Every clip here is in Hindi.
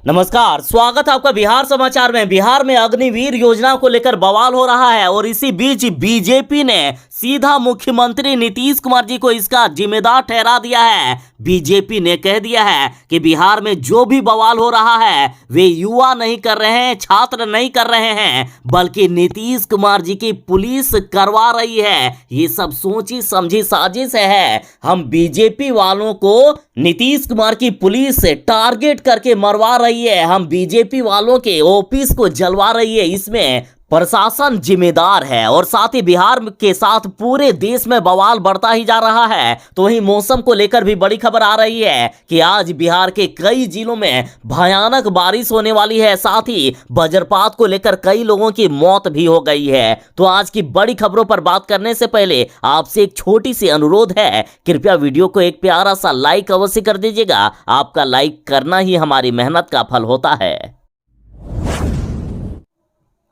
नमस्कार, स्वागत है आपका बिहार समाचार में। बिहार में अग्निवीर योजना को लेकर बवाल हो रहा है और इसी बीच बीजेपी ने सीधा मुख्यमंत्री नीतीश कुमार जी को इसका जिम्मेदार ठहरा दिया है। बीजेपी ने कह दिया है कि बिहार में जो भी बवाल हो रहा है वे युवा नहीं कर रहे हैं, छात्र नहीं कर रहे हैं, बल्कि नीतीश कुमार जी की पुलिस करवा रही है। ये सब सोची समझी साजिश है। हम बीजेपी वालों को नीतीश कुमार की पुलिस से टारगेट करके मरवा रही है, हम बीजेपी वालों के ऑफिस को जलवा रही है। इसमें प्रशासन जिम्मेदार है और साथ ही बिहार के साथ पूरे देश में बवाल बढ़ता ही जा रहा है। तो वहीं मौसम को लेकर भी बड़ी खबर आ रही है कि आज बिहार के कई जिलों में भयानक बारिश होने वाली है। साथ ही वज्रपात को लेकर कई लोगों की मौत भी हो गई है। तो आज की बड़ी खबरों पर बात करने से पहले आपसे एक छोटी सी अनुरोध है, कृपया वीडियो को एक प्यारा सा लाइक अवश्य कर दीजिएगा। आपका लाइक करना ही हमारी मेहनत का फल होता है।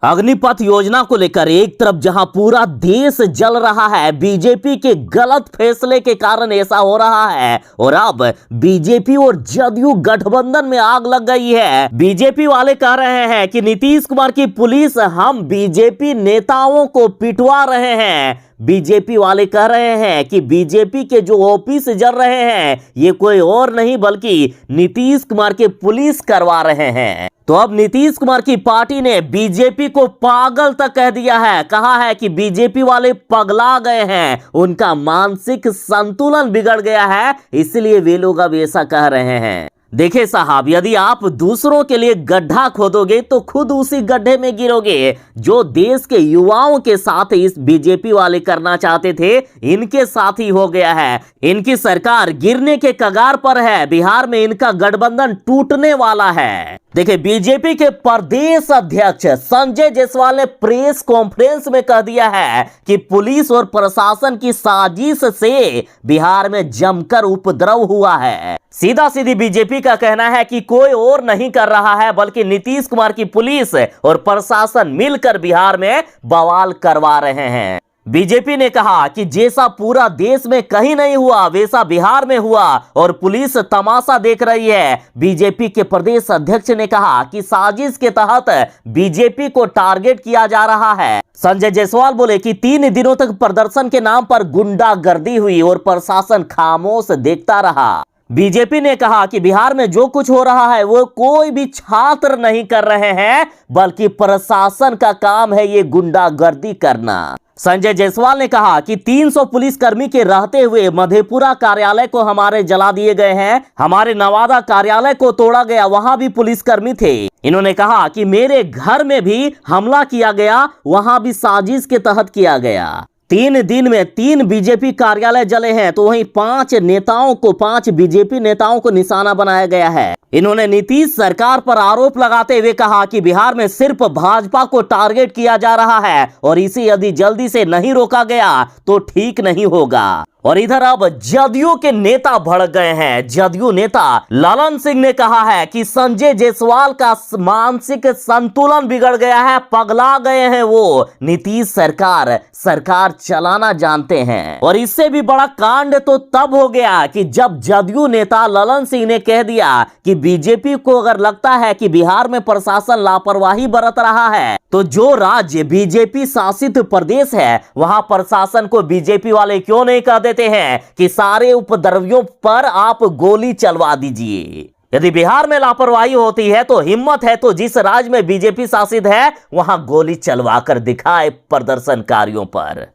अग्निपथ योजना को लेकर एक तरफ जहां पूरा देश जल रहा है, बीजेपी के गलत फैसले के कारण ऐसा हो रहा है, और अब बीजेपी और जदयू गठबंधन में आग लग गई है। बीजेपी वाले कह रहे हैं कि नीतीश कुमार की पुलिस हम बीजेपी नेताओं को पिटवा रहे हैं। बीजेपी वाले कह रहे हैं कि बीजेपी के जो ऑफिस जल रहे हैं ये कोई और नहीं बल्कि नीतीश कुमार के पुलिस करवा रहे हैं। तो अब नीतीश कुमार की पार्टी ने बीजेपी को पागल तक कह दिया है। कहा है कि बीजेपी वाले पगला गए हैं, उनका मानसिक संतुलन बिगड़ गया है, इसलिए वे लोग अब ऐसा कह रहे हैं। देखिए साहब, यदि आप दूसरों के लिए गड्ढा खोदोगे तो खुद उसी गड्ढे में गिरोगे। जो देश के युवाओं के साथ इस बीजेपी वाले करना चाहते थे, इनके साथ ही हो गया है। इनकी सरकार गिरने के कगार पर है। बिहार में इनका गठबंधन टूटने वाला है। देखिए, बीजेपी के प्रदेश अध्यक्ष संजय जायसवाल ने प्रेस कॉन्फ्रेंस में कह दिया है कि पुलिस और प्रशासन की साजिश से बिहार में जमकर उपद्रव हुआ है। सीधा सीधी बीजेपी का कहना है कि कोई और नहीं कर रहा है बल्कि नीतीश कुमार की पुलिस और प्रशासन मिलकर बिहार में बवाल करवा रहे हैं। बीजेपी ने कहा कि जैसा पूरा देश में कहीं नहीं हुआ वैसा बिहार में हुआ और पुलिस तमाशा देख रही है। बीजेपी के प्रदेश अध्यक्ष ने कहा कि साजिश के तहत बीजेपी को टारगेट किया जा रहा है। संजय जायसवाल बोले कि 3 दिनों तक प्रदर्शन के नाम पर गुंडागर्दी हुई और प्रशासन खामोश देखता रहा। बीजेपी ने कहा कि बिहार में जो कुछ हो रहा है वो कोई भी छात्र नहीं कर रहे हैं बल्कि प्रशासन का काम है ये गुंडागर्दी करना। संजय जायसवाल ने कहा कि 300 पुलिसकर्मी के रहते हुए मधेपुरा कार्यालय को हमारे जला दिए गए हैं, हमारे नवादा कार्यालय को तोड़ा गया, वहां भी पुलिसकर्मी थे। इन्होंने कहा कि मेरे घर में भी हमला किया गया, वहां भी साजिश के तहत किया गया। 3 दिन में 3 बीजेपी कार्यालय जले हैं, तो वहीं 5 बीजेपी नेताओं को निशाना बनाया गया है। इन्होंने नीतीश सरकार पर आरोप लगाते हुए कहा कि बिहार में सिर्फ भाजपा को टारगेट किया जा रहा है और इसे यदि जल्दी से नहीं रोका गया तो ठीक नहीं होगा। और इधर अब जदयू के नेता भड़क गए हैं। जदयू नेता ललन सिंह ने कहा है कि संजय जायसवाल का मानसिक संतुलन बिगड़ गया है, पगला गए हैं वो। नीतीश सरकार चलाना जानते हैं। और इससे भी बड़ा कांड तो तब हो गया कि जब जदयू नेता ललन सिंह ने कह दिया कि बीजेपी को अगर लगता है कि बिहार में प्रशासन लापरवाही बरत रहा है तो जो राज्य बीजेपी शासित प्रदेश है वहां प्रशासन को बीजेपी वाले क्यों नहीं कह देते हैं कि सारे उपद्रवियों पर आप गोली चलवा दीजिए। यदि बिहार में लापरवाही होती है तो हिम्मत है तो जिस राज्य में बीजेपी शासित है वहां गोली चलवाकर दिखाए प्रदर्शनकारियों पर।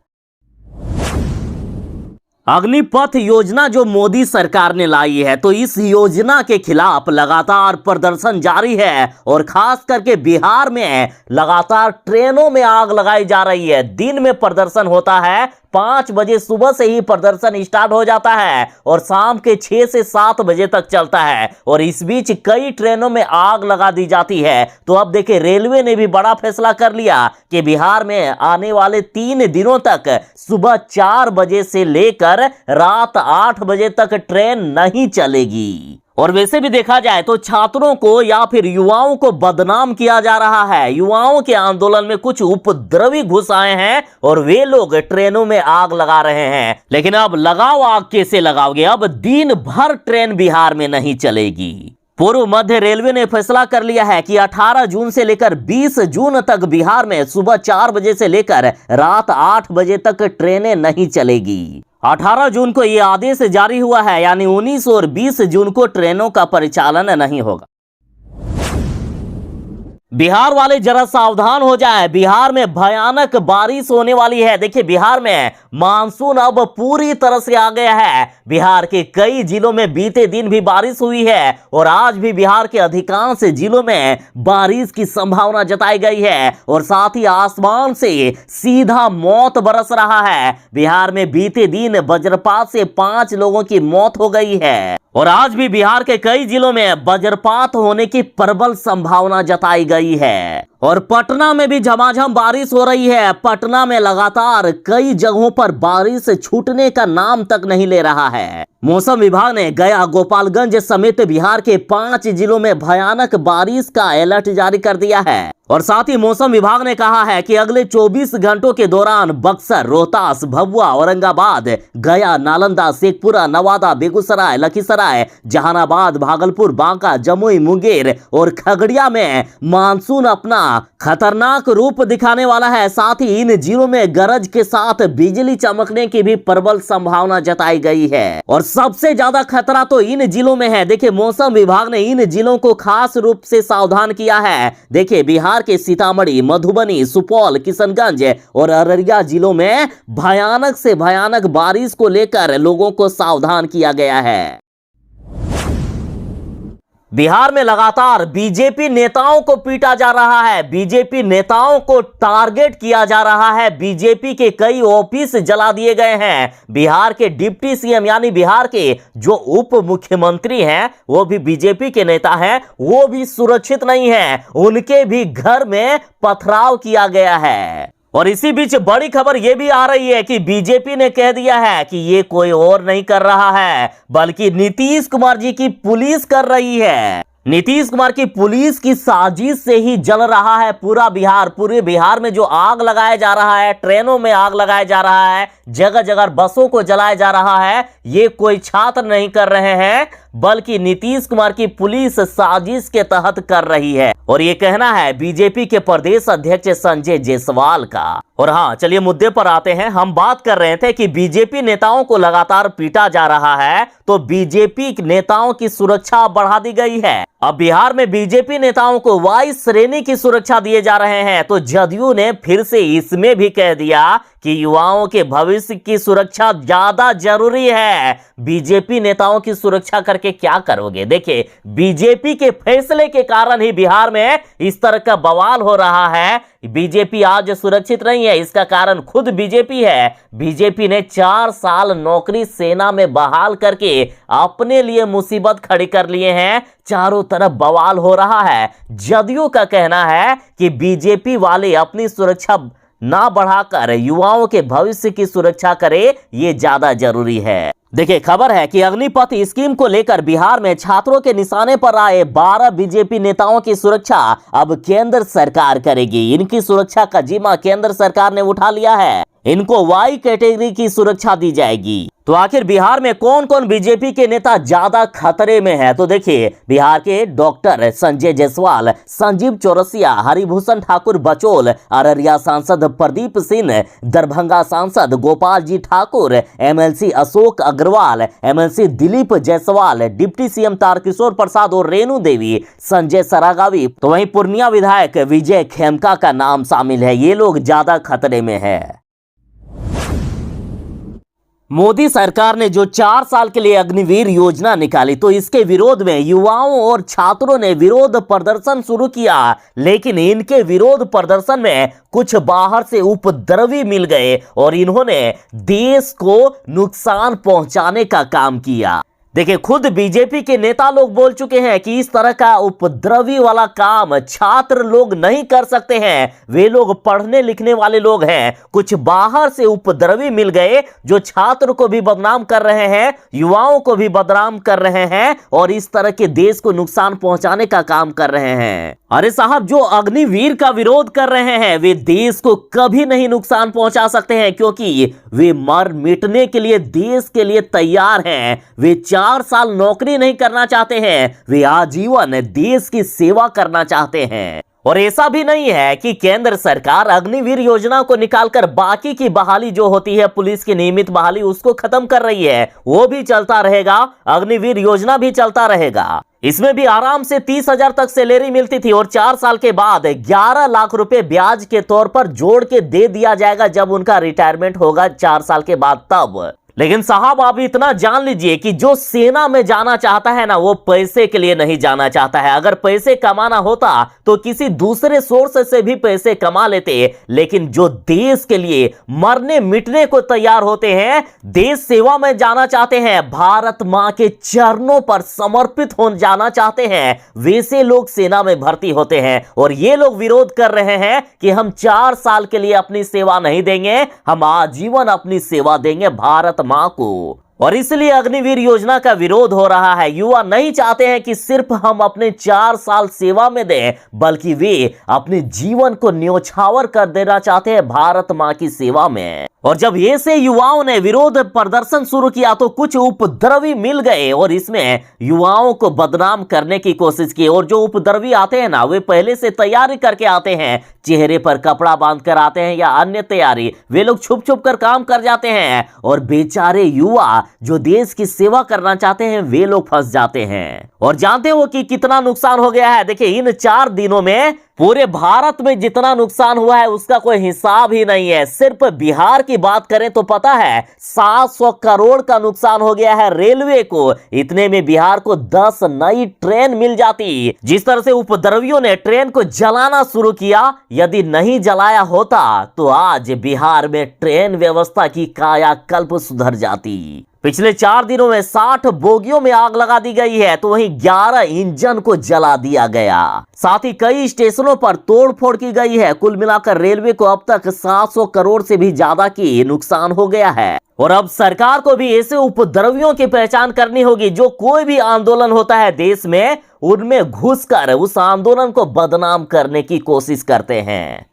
अग्निपथ योजना जो मोदी सरकार ने लाई है, तो इस योजना के खिलाफ लगातार प्रदर्शन जारी है और खास करके बिहार में लगातार ट्रेनों में आग लगाई जा रही है। दिन में प्रदर्शन होता है, 5 बजे सुबह से ही प्रदर्शन स्टार्ट हो जाता है और शाम के 6 से 7 बजे तक चलता है और इस बीच कई ट्रेनों में आग लगा दी जाती है। तो अब देखिए, रेलवे ने भी बड़ा फैसला कर लिया कि बिहार में आने वाले 3 दिनों तक सुबह 4 बजे से लेकर रात 8 बजे तक ट्रेन नहीं चलेगी। और वैसे भी देखा जाए तो छात्रों को या फिर युवाओं को बदनाम किया जा रहा है। युवाओं के आंदोलन में कुछ उपद्रवी घुस आए हैं और वे लोग ट्रेनों में आग लगा रहे हैं। लेकिन अब लगाओ आग कैसे लगाओगे? अब दिन भर ट्रेन बिहार में नहीं चलेगी। पूर्व मध्य रेलवे ने फैसला कर लिया है कि 18 जून से लेकर 20 जून तक बिहार में सुबह 4 बजे से लेकर रात 8 बजे तक ट्रेनें नहीं चलेगी। 18 जून को यह आदेश जारी हुआ है, यानी 19 और 20 जून को ट्रेनों का परिचालन नहीं होगा। बिहार वाले जरा सावधान हो जाएं, बिहार में भयानक बारिश होने वाली है। देखिए, बिहार में मानसून अब पूरी तरह से आ गया है। बिहार के कई जिलों में बीते दिन भी बारिश हुई है और आज भी बिहार के अधिकांश जिलों में बारिश की संभावना जताई गई है और साथ ही आसमान से सीधा मौत बरस रहा है। बिहार में बीते दिन वज्रपात से 5 लोगों की मौत हो गई है और आज भी बिहार के कई जिलों में वज्रपात होने की प्रबल संभावना जताई गई है। और पटना में भी झमाझम बारिश हो रही है। पटना में लगातार कई जगहों पर बारिश छूटने का नाम तक नहीं ले रहा है। मौसम विभाग ने गया, गोपालगंज समेत बिहार के 5 जिलों में भयानक बारिश का अलर्ट जारी कर दिया है और साथ ही मौसम विभाग ने कहा है कि अगले 24 घंटों के दौरान बक्सर, रोहतास, भभुआ, औरंगाबाद, गया, नालंदा, शेखपुरा, नवादा, बेगूसराय, लखीसराय, जहानाबाद, भागलपुर, बांका, जमुई, मुंगेर और खगड़िया में मानसून अपना खतरनाक रूप दिखाने वाला है। साथ ही इन जिलों में गरज के साथ बिजली चमकने की भी प्रबल संभावना जताई गई है और सबसे ज्यादा खतरा तो इन जिलों में है। देखिए, मौसम विभाग ने इन जिलों को खास रूप से सावधान किया है। देखिए, बिहार के सीतामढ़ी, मधुबनी, सुपौल, किशनगंज और अररिया जिलों में भयानक से भयानक बारिश को लेकर लोगों को सावधान किया गया है। बिहार में लगातार बीजेपी नेताओं को पीटा जा रहा है, बीजेपी नेताओं को टारगेट किया जा रहा है। बीजेपी के कई ऑफिस जला दिए गए हैं। बिहार के डिप्टी सीएम यानी बिहार के जो उप मुख्यमंत्री हैं वो भी बीजेपी के नेता हैं, वो भी सुरक्षित नहीं है। उनके भी घर में पथराव किया गया है। और इसी बीच बड़ी खबर यह भी आ रही है कि बीजेपी ने कह दिया है कि ये कोई और नहीं कर रहा है बल्कि नीतीश कुमार जी की पुलिस कर रही है। नीतीश कुमार की पुलिस की साजिश से ही जल रहा है पूरा बिहार। पूरे बिहार में जो आग लगाया जा रहा है, ट्रेनों में आग लगाया जा रहा है, जगह जगह बसों को जलाया जा रहा है, ये कोई छात्र नहीं कर रहे हैं बल्कि नीतीश कुमार की पुलिस साजिश के तहत कर रही है। और ये कहना है बीजेपी के प्रदेश अध्यक्ष संजय जायसवाल का। और हाँ, चलिए मुद्दे पर आते हैं। हम बात कर रहे थे कि बीजेपी नेताओं को लगातार पीटा जा रहा है, तो बीजेपी नेताओं की सुरक्षा बढ़ा दी गई है। अब बिहार में बीजेपी नेताओं को वायु श्रेणी की सुरक्षा दिए जा रहे हैं, तो जदयू ने फिर से इसमें भी कह दिया कि युवाओं के भविष्य की सुरक्षा ज्यादा जरूरी है। बीजेपी नेताओं की सुरक्षा करके क्या करोगे? देखिए, बीजेपी के फैसले के कारण ही बिहार में इस तरह का बवाल हो रहा है। बीजेपी आज सुरक्षित नहीं है, इसका कारण खुद बीजेपी है। बीजेपी ने 4 साल नौकरी सेना में बहाल करके अपने लिए मुसीबत खड़ी कर लिए हैं। चारों तरफ बवाल हो रहा है। जदयू का कहना है कि बीजेपी वाले अपनी सुरक्षा ना बढ़ाकर युवाओं के भविष्य की सुरक्षा करे, ये ज्यादा जरूरी है। देखिए, खबर है कि अग्निपथ स्कीम को लेकर बिहार में छात्रों के निशाने पर आए 12 बीजेपी नेताओं की सुरक्षा अब केंद्र सरकार करेगी। इनकी सुरक्षा का जिम्मा केंद्र सरकार ने उठा लिया है। इनको वाई कैटेगरी की सुरक्षा दी जाएगी। तो आखिर बिहार में कौन कौन बीजेपी के नेता ज्यादा खतरे में है? तो देखिए, बिहार के डॉक्टर संजय जायसवाल, संजीव चौरसिया, हरिभूषण ठाकुर बचौल, अररिया सांसद प्रदीप सिंह, दरभंगा सांसद Gopal ji Thakur, MLC Ashok Agarwal, MLC Dilip Jaiswal, deputy CM Tarkishore Prasad और रेणु देवी, संजय सरागावी। तो वहीं पूर्णिया विधायक विजय खेमका का नाम शामिल है। ये लोग ज्यादा खतरे में है। मोदी सरकार ने जो 4 साल के लिए अग्निवीर योजना निकाली, तो इसके विरोध में युवाओं और छात्रों ने विरोध प्रदर्शन शुरू किया। लेकिन इनके विरोध प्रदर्शन में कुछ बाहर से उपद्रवी मिल गए और इन्होंने देश को नुकसान पहुंचाने का काम किया। देखिए, खुद बीजेपी के नेता लोग बोल चुके हैं कि इस तरह का उपद्रवी वाला काम छात्र लोग नहीं कर सकते हैं। वे लोग पढ़ने लिखने वाले लोग हैं। कुछ बाहर से उपद्रवी मिल गए जो छात्र को भी बदनाम कर रहे हैं, युवाओं को भी बदनाम कर रहे हैं और इस तरह के देश को नुकसान पहुंचाने का काम कर रहे हैं। अरे साहब, जो अग्निवीर का विरोध कर रहे हैं वे देश को कभी नहीं नुकसान पहुंचा सकते हैं, क्योंकि वे मर मिटने के लिए देश के लिए तैयार हैं। वे 4 साल नौकरी नहीं करना चाहते हैं, वे आजीवन देश की सेवा करना चाहते हैं। और ऐसा भी नहीं है कि केंद्र सरकार अग्निवीर योजना को निकालकर बाकी की बहाली जो होती है, पुलिस की नियमित बहाली, उसको खत्म कर रही है। वो भी चलता रहेगा, अग्निवीर योजना भी चलता रहेगा। इसमें भी आराम से 30,000 तक सैलरी मिलती थी और 4 साल के बाद 11 लाख रुपए ब्याज के तौर पर जोड़ के दे दिया जाएगा जब उनका रिटायरमेंट होगा 4 साल के बाद तब। लेकिन साहब आप इतना जान लीजिए कि जो सेना में जाना चाहता है ना, वो पैसे के लिए नहीं जाना चाहता है। अगर पैसे कमाना होता तो किसी दूसरे सोर्स से भी पैसे कमा लेते, लेकिन जो देश के लिए मरने मिटने को तैयार होते हैं, देश सेवा में जाना चाहते हैं, भारत मां के चरणों पर समर्पित हो जाना चाहते हैं, वैसे लोग सेना में भर्ती होते हैं। और ये लोग विरोध कर रहे हैं कि हम 4 साल के लिए अपनी सेवा नहीं देंगे, हम आजीवन अपनी सेवा देंगे भारत मां को। और इसलिए अग्निवीर योजना का विरोध हो रहा है। युवा नहीं चाहते हैं कि सिर्फ हम अपने 4 साल सेवा में दें, बल्कि वे अपने जीवन को न्योछावर कर देना चाहते हैं भारत मां की सेवा में। और जब ऐसे युवाओं ने विरोध प्रदर्शन शुरू किया तो कुछ उपद्रवी मिल गए और इसमें युवाओं को बदनाम करने की कोशिश की। और जो उपद्रवी आते हैं ना, वे पहले से तैयारी करके आते हैं, चेहरे पर कपड़ा बांध कर आते हैं या अन्य तैयारी, वे लोग छुप छुप कर काम कर जाते हैं और बेचारे युवा जो देश की सेवा करना चाहते हैं, वे लोग फंस जाते हैं। और जानते हो कि कितना नुकसान हो गया है? देखिए, इन 4 दिनों में पूरे भारत में जितना नुकसान हुआ है उसका कोई हिसाब ही नहीं है। सिर्फ बिहार की बात करें तो पता है 700 करोड़ का नुकसान हो गया है रेलवे को। इतने में बिहार को 10 नई ट्रेन मिल जाती। जिस तरह से उपद्रवियों ने ट्रेन को जलाना शुरू किया, यदि नहीं जलाया होता तो आज बिहार में ट्रेन व्यवस्था की कायाकल्प सुधर जाती। पिछले 4 दिनों में 60 बोगियों में आग लगा दी गई है, तो वहीं 11 इंजन को जला दिया गया। साथ ही कई स्टेशनों पर तोड़फोड़ की गई है। कुल मिलाकर रेलवे को अब तक 700 करोड़ से भी ज्यादा की नुकसान हो गया है। और अब सरकार को भी ऐसे उपद्रवियों की पहचान करनी होगी जो कोई भी आंदोलन होता है देश में, उनमें घुसकर उस आंदोलन को बदनाम करने की कोशिश करते हैं।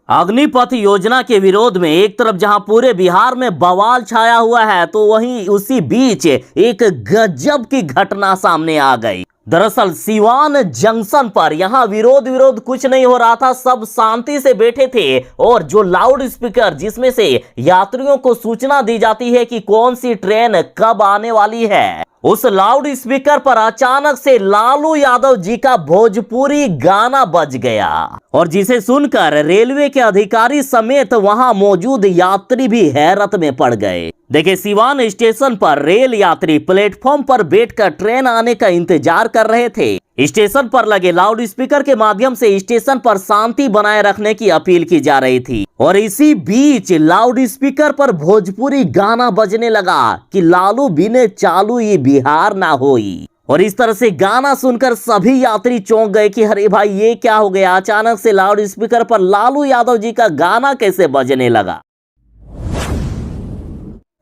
अग्निपथ योजना के विरोध में एक तरफ जहां पूरे बिहार में बवाल छाया हुआ है, तो वहीं उसी बीच एक गजब की घटना सामने आ गई। दरअसल सिवान जंक्शन पर यहां विरोध कुछ नहीं हो रहा था, सब शांति से बैठे थे। और जो लाउड स्पीकर जिसमें से यात्रियों को सूचना दी जाती है कि कौन सी ट्रेन कब आने वाली है, उस लाउड स्पीकर पर अचानक से लालू यादव जी का भोजपुरी गाना बज गया और जिसे सुनकर रेलवे के अधिकारी समेत वहां मौजूद यात्री भी हैरत में पड़ गए। देखिए, सिवान स्टेशन पर रेल यात्री प्लेटफॉर्म पर बैठकर ट्रेन आने का इंतजार कर रहे थे। स्टेशन पर लगे लाउड स्पीकर के माध्यम से स्टेशन पर शांति बनाए रखने की अपील की जा रही थी। और इसी बीच लाउड स्पीकर पर भोजपुरी गाना बजने लगा कि लालू बिने चालू ये बिहार ना होई। और इस तरह से गाना सुनकर सभी यात्री चौंक गए कि अरे भाई, ये क्या हो गया? अचानक से लाउड स्पीकर पर लालू यादव जी का गाना कैसे बजने लगा?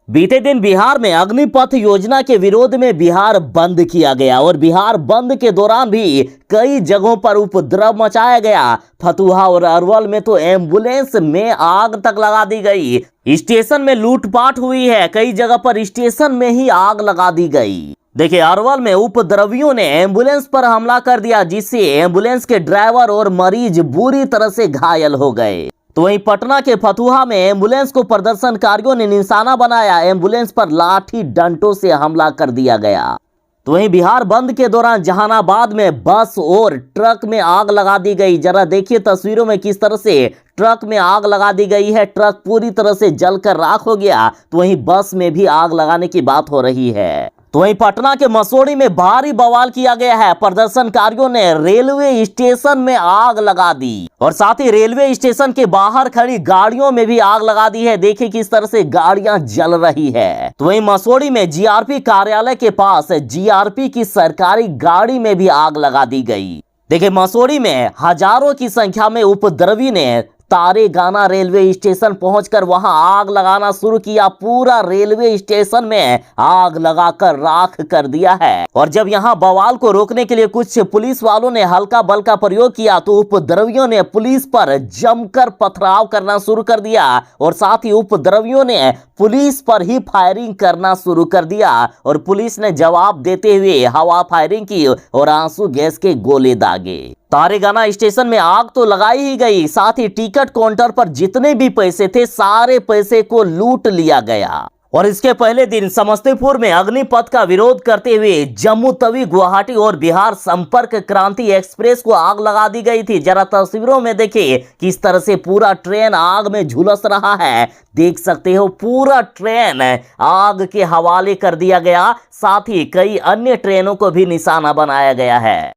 बीते दिन बिहार में अग्निपथ योजना के विरोध में बिहार बंद किया गया और बिहार बंद के दौरान भी कई जगहों पर उपद्रव मचाया गया। फतुहा और अरवल में तो एम्बुलेंस में आग तक लगा दी गई। स्टेशन में लूटपाट हुई है, कई जगह पर स्टेशन में ही आग लगा दी गई। देखिए, अरवल में उपद्रवियों ने एम्बुलेंस पर हमला कर दिया, जिससे एम्बुलेंस के ड्राइवर और मरीज बुरी तरह से घायल हो गए। तो वहीं पटना के फतुहा में एम्बुलेंस को प्रदर्शनकारियों ने निशाना बनाया, एम्बुलेंस पर लाठी डंडों से हमला कर दिया गया। तो वहीं बिहार बंद के दौरान जहानाबाद में बस और ट्रक में आग लगा दी गई। जरा देखिए तस्वीरों में किस तरह से ट्रक में आग लगा दी गई है। ट्रक पूरी तरह से जलकर राख हो गया, तो वहीं बस में भी आग लगाने की बात हो रही है। तो वहीं पटना के मसौढ़ी में भारी बवाल किया गया है। प्रदर्शनकारियों ने रेलवे स्टेशन में आग लगा दी और साथ ही रेलवे स्टेशन के बाहर खड़ी गाड़ियों में भी आग लगा दी है। देखिए किस तरह से गाड़ियां जल रही है। तो वहीं मसौढ़ी में जीआरपी कार्यालय के पास जीआरपी की सरकारी गाड़ी में भी आग लगा दी गई। देखिए, मसौढ़ी में हजारों की संख्या में उपद्रवी ने तारेगाना रेलवे स्टेशन पहुंचकर वहां आग लगाना शुरू किया। पूरा रेलवे स्टेशन में आग लगाकर राख कर दिया है। और जब यहां बवाल को रोकने के लिए कुछ पुलिस वालों ने हल्का बल का प्रयोग किया तो उपद्रवियों ने पुलिस पर जमकर पथराव करना शुरू कर दिया और साथ ही उपद्रवियों ने पुलिस पर ही फायरिंग करना शुरू कर दिया और पुलिस ने जवाब देते हुए हवा फायरिंग की और आंसू गैस के गोले दागे। तारेगाना स्टेशन में आग तो लगाई ही गई, साथ ही टिकट काउंटर पर जितने भी पैसे थे सारे पैसे को लूट लिया गया। और इसके पहले दिन समस्तीपुर में अग्निपथ का विरोध करते हुए जम्मू तवी, गुवाहाटी और बिहार संपर्क क्रांति एक्सप्रेस को आग लगा दी गई थी। जरा तस्वीरों में देखिए किस तरह से पूरा ट्रेन आग में झुलस रहा है। देख सकते हो पूरा ट्रेन आग के हवाले कर दिया गया, साथ ही कई अन्य ट्रेनों को भी निशाना बनाया गया है।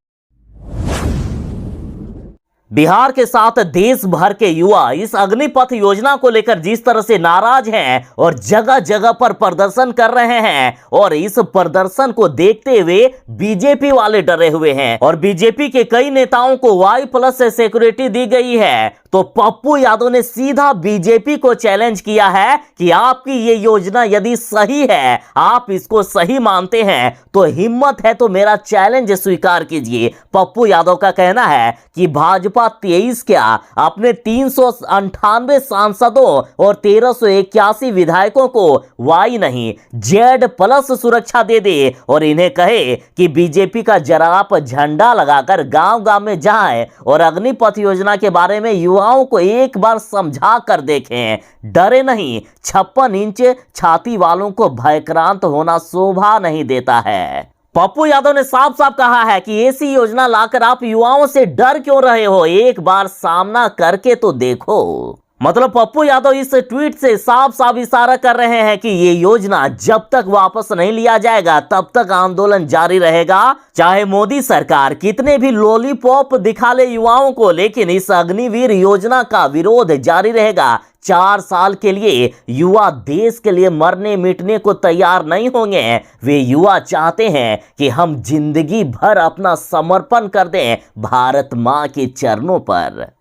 बिहार के साथ देश भर के युवा इस अग्निपथ योजना को लेकर जिस तरह से नाराज हैं और जगह जगह पर प्रदर्शन कर रहे हैं और इस प्रदर्शन को देखते हुए बीजेपी वाले डरे हुए हैं और बीजेपी के कई नेताओं को Y+ से सिक्योरिटी दी गई है। तो पप्पू यादव ने सीधा बीजेपी को चैलेंज किया है कि आपकी ये योजना यदि सही है, आप इसको सही मानते हैं तो हिम्मत है तो मेरा चैलेंज स्वीकार कीजिए। पप्पू यादव का कहना है कि भाजपा 23 क्या अपने 398 सांसदों और 1381 विधायकों को Y नहीं Z+ सुरक्षा दे दे और इन्हें कहे कि बीजेपी का जरा आप झंडा लगाकर गांव-गांव में जाएं और अग्निपथ योजना के बारे में युवाओं को एक बार समझा कर देखें। डरे नहीं, 56 इंच छाती वालों को भयक्रांत होना शोभा नहीं देता है। पप्पू यादव ने साफ साफ कहा है कि ऐसी योजना लाकर आप युवाओं से डर क्यों रहे हो, एक बार सामना करके तो देखो। मतलब पप्पू यादव इस ट्वीट से साफ साफ इशारा कर रहे हैं कि ये योजना जब तक वापस नहीं लिया जाएगा तब तक आंदोलन जारी रहेगा, चाहे मोदी सरकार कितने भी लॉलीपॉप दिखा ले युवाओं को, लेकिन इस अग्निवीर योजना का विरोध जारी रहेगा। 4 साल के लिए युवा देश के लिए मरने मिटने को तैयार नहीं होंगे। वे युवा चाहते हैं कि हम जिंदगी भर अपना समर्पण कर दें भारत मां के चरणों पर।